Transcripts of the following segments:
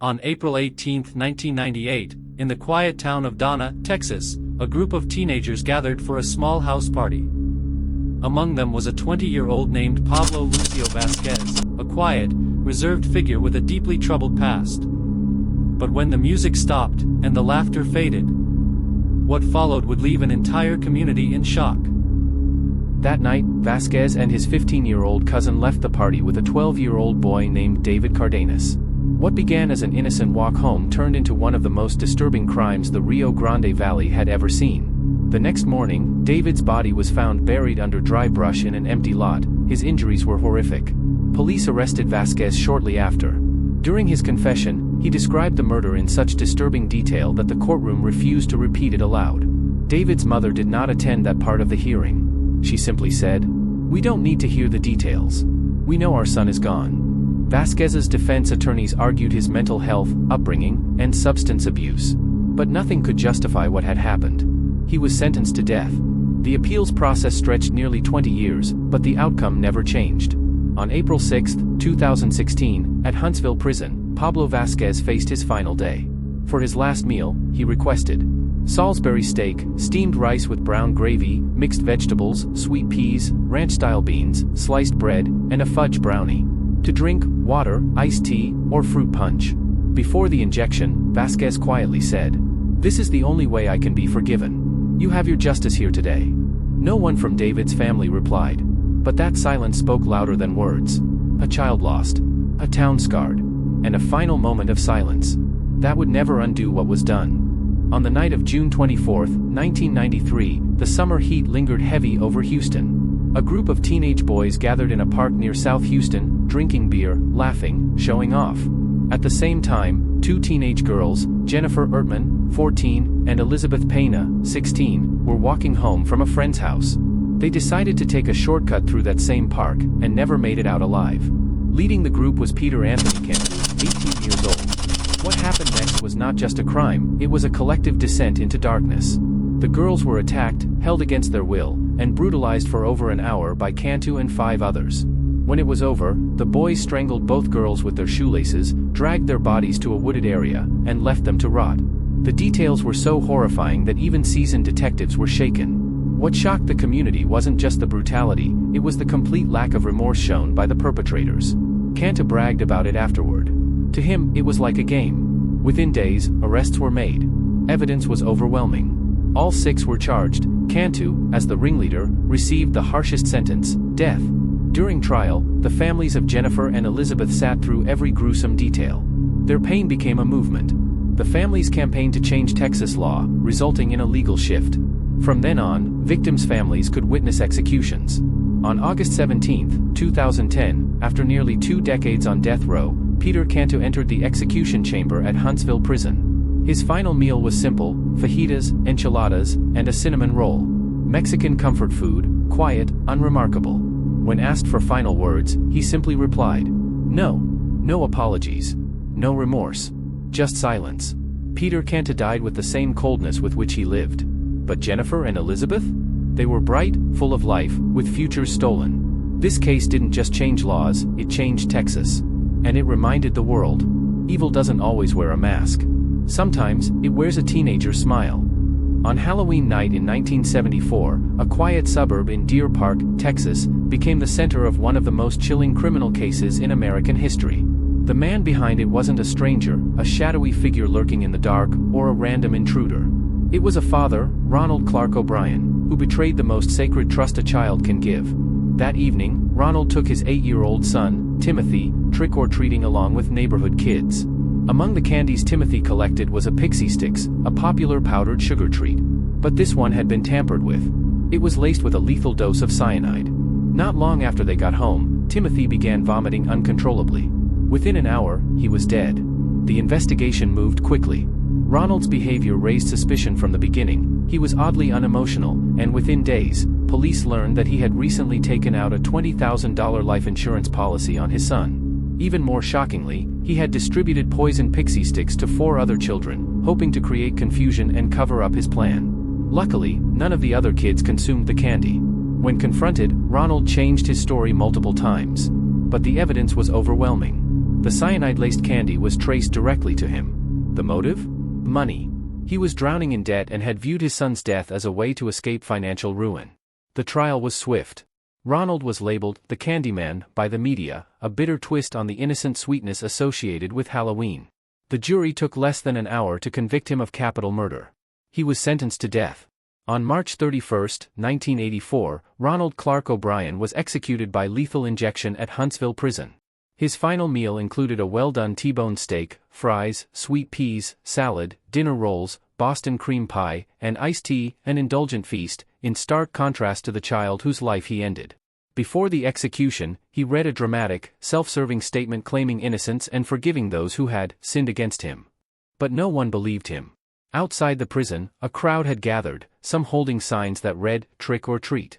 On April 18, 1998, in the quiet town of Donna, Texas, a group of teenagers gathered for a small house party. Among them was a 20-year-old named Pablo Lucio Vasquez, a quiet, reserved figure with a deeply troubled past. But when the music stopped and the laughter faded, what followed would leave an entire community in shock. That night, Vasquez and his 15-year-old cousin left the party with a 12-year-old boy named David Cardenas. What began as an innocent walk home turned into one of the most disturbing crimes the Rio Grande Valley had ever seen. The next morning, David's body was found buried under dry brush in an empty lot. His injuries were horrific. Police arrested Vasquez shortly after. During his confession, he described the murder in such disturbing detail that the courtroom refused to repeat it aloud. David's mother did not attend that part of the hearing. She simply said, "We don't need to hear the details. We know our son is gone." Vasquez's defense attorneys argued his mental health, upbringing, and substance abuse. But nothing could justify what had happened. He was sentenced to death. The appeals process stretched nearly 20 years, but the outcome never changed. On April 6, 2016, at Huntsville Prison, Pablo Vasquez faced his final day. For his last meal, he requested Salisbury steak, steamed rice with brown gravy, mixed vegetables, sweet peas, ranch-style beans, sliced bread, and a fudge brownie. To drink, water, iced tea, or fruit punch. Before the injection, Vasquez quietly said, "This is the only way I can be forgiven. You have your justice here today." No one from David's family replied. But that silence spoke louder than words. A child lost. A town scarred. And a final moment of silence. That would never undo what was done. On the night of June 24, 1993, the summer heat lingered heavy over Houston. A group of teenage boys gathered in a park near South Houston, drinking beer, laughing, showing off. At the same time, two teenage girls, Jennifer Ertman, 14, and Elizabeth Pena, 16, were walking home from a friend's house. They decided to take a shortcut through that same park, and never made it out alive. Leading the group was Peter Anthony Kent, 18 years old. What happened next was not just a crime, it was a collective descent into darkness. The girls were attacked, held against their will, and brutalized for over an hour by Cantu and 5 others. When it was over, the boys strangled both girls with their shoelaces, dragged their bodies to a wooded area, and left them to rot. The details were so horrifying that even seasoned detectives were shaken. What shocked the community wasn't just the brutality, it was the complete lack of remorse shown by the perpetrators. Cantu bragged about it afterward. To him, it was like a game. Within days, arrests were made. Evidence was overwhelming. All 6 were charged. Cantu, as the ringleader, received the harshest sentence, death. During trial, the families of Jennifer and Elizabeth sat through every gruesome detail. Their pain became a movement. The families campaigned to change Texas law, resulting in a legal shift. From then on, victims' families could witness executions. On August 17, 2010, after nearly 2 decades on death row, Peter Cantu entered the execution chamber at Huntsville Prison. His final meal was simple, fajitas, enchiladas, and a cinnamon roll. Mexican comfort food, quiet, unremarkable. When asked for final words, he simply replied, "No. No apologies. No remorse. Just silence." Peter Cantu died with the same coldness with which he lived. But Jennifer and Elizabeth? They were bright, full of life, with futures stolen. This case didn't just change laws, it changed Texas. And it reminded the world. Evil doesn't always wear a mask. Sometimes, it wears a teenager's smile. On Halloween night in 1974, a quiet suburb in Deer Park, Texas, became the center of one of the most chilling criminal cases in American history. The man behind it wasn't a stranger, a shadowy figure lurking in the dark, or a random intruder. It was a father, Ronald Clark O'Brien, who betrayed the most sacred trust a child can give. That evening, Ronald took his 8-year-old son, Timothy, trick-or-treating along with neighborhood kids. Among the candies Timothy collected was a Pixie Stix, a popular powdered sugar treat. But this one had been tampered with. It was laced with a lethal dose of cyanide. Not long after they got home, Timothy began vomiting uncontrollably. Within an hour, he was dead. The investigation moved quickly. Ronald's behavior raised suspicion from the beginning. He was oddly unemotional, and within days, police learned that he had recently taken out a $20,000 life insurance policy on his son. Even more shockingly, he had distributed poison Pixie Stix to 4 other children, hoping to create confusion and cover up his plan. Luckily, none of the other kids consumed the candy. When confronted, Ronald changed his story multiple times. But the evidence was overwhelming. The cyanide-laced candy was traced directly to him. The motive? Money. He was drowning in debt and had viewed his son's death as a way to escape financial ruin. The trial was swift. Ronald was labeled the Candyman by the media, a bitter twist on the innocent sweetness associated with Halloween. The jury took less than an hour to convict him of capital murder. He was sentenced to death. On March 31, 1984, Ronald Clark O'Brien was executed by lethal injection at Huntsville Prison. His final meal included a well-done T-bone steak, fries, sweet peas, salad, dinner rolls, Boston cream pie, and iced tea, an indulgent feast, in stark contrast to the child whose life he ended. Before the execution, he read a dramatic, self-serving statement claiming innocence and forgiving those who had sinned against him. But no one believed him. Outside the prison, a crowd had gathered, some holding signs that read, "Trick or treat."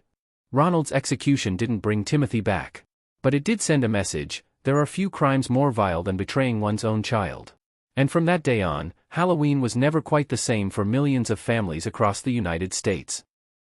Ronald's execution didn't bring Timothy back. But it did send a message: there are few crimes more vile than betraying one's own child. And from that day on, Halloween was never quite the same for millions of families across the United States.